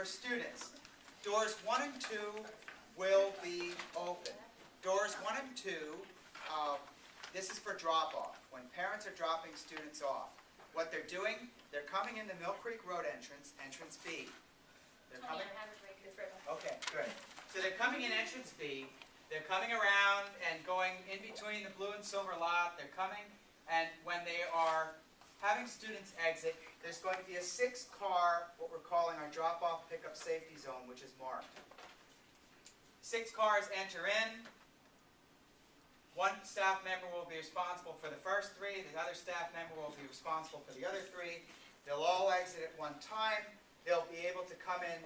for students. Doors 1 and 2 will be open. Doors 1 and 2, this is for drop-off. When parents are dropping students off, what they're doing, they're coming in the Mill Creek Road entrance, entrance B. They're coming. Okay, good. So they're coming in entrance B. They're coming around and going in between the blue and silver lot. They're coming, and when they are having students exit, there's going to be a 6-car, what we're calling our drop-off pickup safety zone, which is marked. 6 cars enter in. 1 staff member will be responsible for the first 3. The other staff member will be responsible for the other 3. They'll all exit at one time. They'll be able to come in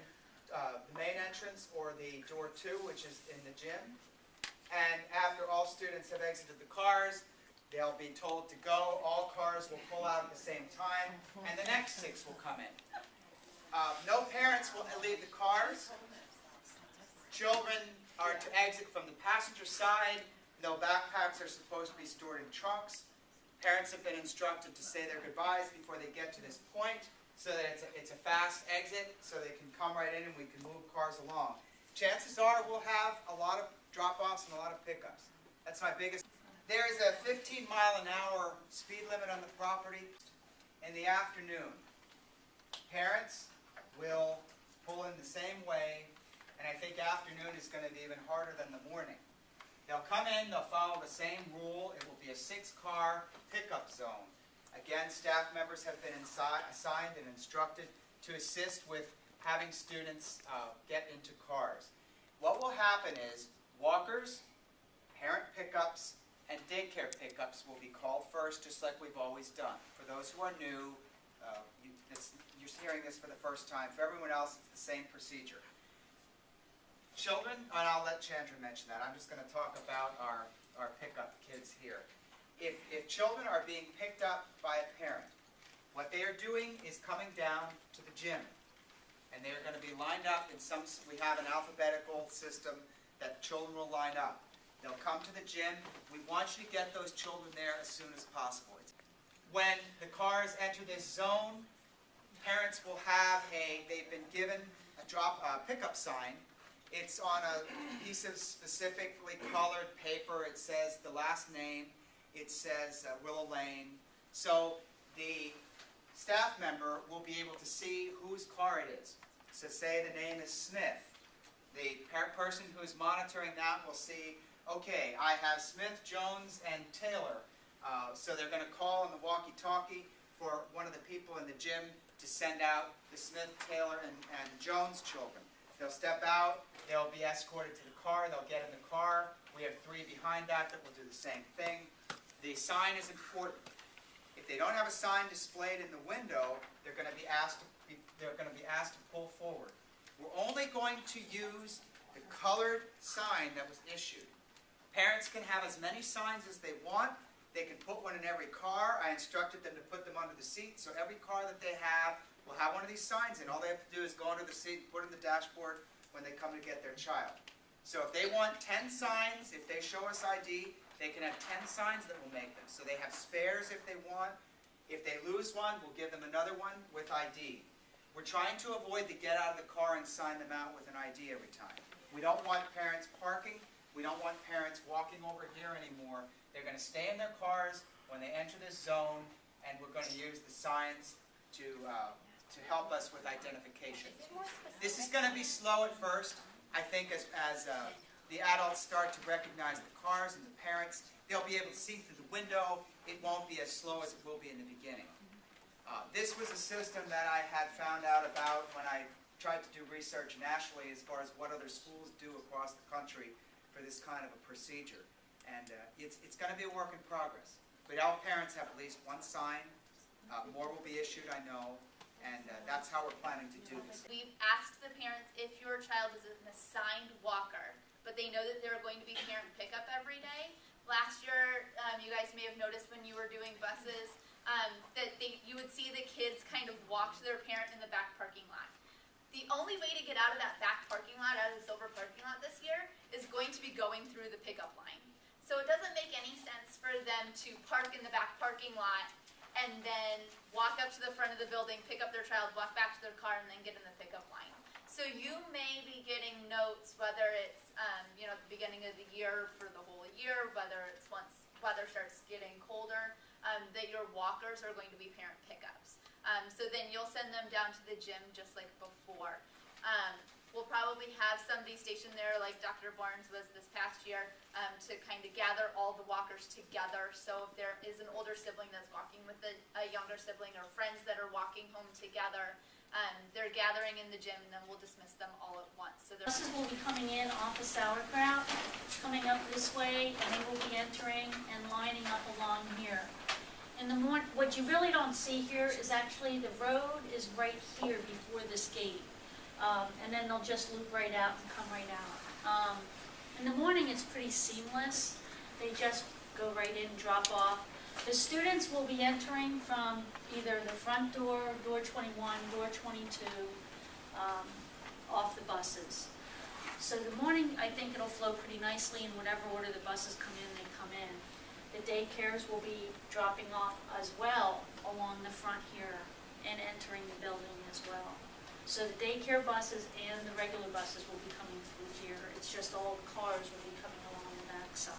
the main entrance or the door 2, which is in the gym. And after all students have exited the cars, they'll be told to go. All cars will pull out at the same time, and the next 6 will come in. No parents will leave the cars. Children are to exit from the passenger side. No backpacks are supposed to be stored in trunks. Parents have been instructed to say their goodbyes before they get to this point, so that it's a fast exit, so they can come right in and we can move cars along. Chances are we'll have a lot of drop-offs and a lot of pickups. That's my biggest. There is a 15-mile-an-hour speed limit on the property. In the afternoon, parents will pull in the same way, and I think afternoon is going to be even harder than the morning. They'll come in, they'll follow the same rule. It will be a 6-car pickup zone. Again, staff members have been assigned and instructed to assist with having students get into cars. What will happen is walkers, parent pickups, and daycare pickups will be called first, just like we've always done. For those who are new, you're hearing this for the first time. For everyone else, it's the same procedure. Children, and I'll let Chandra mention that. I'm just going to talk about our pickup kids here. If children are being picked up by a parent, what they are doing is coming down to the gym. And they are going to be lined up in we have an alphabetical system that children will line up. They'll come to the gym. We want you to get those children there as soon as possible. When the cars enter this zone, parents will have they've been given a pickup sign. It's on a piece of specifically colored paper. It says the last name. It says Willow Lane. So the staff member will be able to see whose car it is. So say the name is Smith. The person who is monitoring that will see, okay, I have Smith, Jones, and Taylor. So they're going to call on the walkie-talkie for one of the people in the gym to send out the Smith, Taylor, and Jones children. They'll step out. They'll be escorted to the car. They'll get in the car. We have 3 behind that will do the same thing. The sign is important. If they don't have a sign displayed in the window, they're going to be asked to pull forward. We're only going to use the colored sign that was issued. Parents can have as many signs as they want. They can put one in every car. I instructed them to put them under the seat, so every car that they have will have one of these signs in. All they have to do is go under the seat and put it in the dashboard when they come to get their child. So if they want 10 signs, if they show us ID, they can have 10 signs that will make them. So they have spares if they want. If they lose one, we'll give them another one with ID. We're trying to avoid the get out of the car and sign them out with an ID every time. We don't want parents parking. We don't want parents walking over here anymore. They're going to stay in their cars when they enter this zone, and we're going to use the signs to help us with identification. This is going to be slow at first. I think as the adults start to recognize the cars and the parents, they'll be able to see through the window. It won't be as slow as it will be in the beginning. This was a system that I had found out about when I tried to do research nationally as far as what other schools do across the country for this kind of a procedure. And it's going to be a work in progress. But all parents have at least one sign. More will be issued, I know. And that's how we're planning to do this. We've asked the parents if your child is an assigned walker, but they know that they're going to be parent pickup every day. Last year, you guys may have noticed when you were doing buses that you would see the kids kind of walk to their parent in the back parking lot. The only way to get out of that back parking lot, out of the silver parking lot this year, is going to be going through the pickup line. So it doesn't make any sense for them to park in the back parking lot and then walk up to the front of the building, pick up their child, walk back to their car, and then get in the pickup line. So So you may be getting notes, whether it's, at the beginning of the year for the whole year, whether it's once weather starts getting colder, that your walkers are going to be parent pickups. So then you'll send them down to the gym just like before. We'll probably have somebody stationed there, like Dr. Barnes was this past year, to kind of gather all the walkers together. So if there is an older sibling that's walking with a younger sibling, or friends that are walking home together, they're gathering in the gym, and then we'll dismiss them all at once. So Buses will be coming in off of Sauerkraut, coming up this way, and they will be entering and lining up along here. In the morning, what you really don't see here is actually the road is right here before this gate. And then they'll just loop right out and come right out. In the morning, it's pretty seamless. They just go right in, drop off. The students will be entering from either the front door, door 21, door 22, off the buses. So the morning, I think it'll flow pretty nicely in whatever order the buses come in, they come in. The daycares will be dropping off as well along the front here and entering the building as well. So the daycare buses and the regular buses will be coming through here. It's just all the cars will be coming along the back side.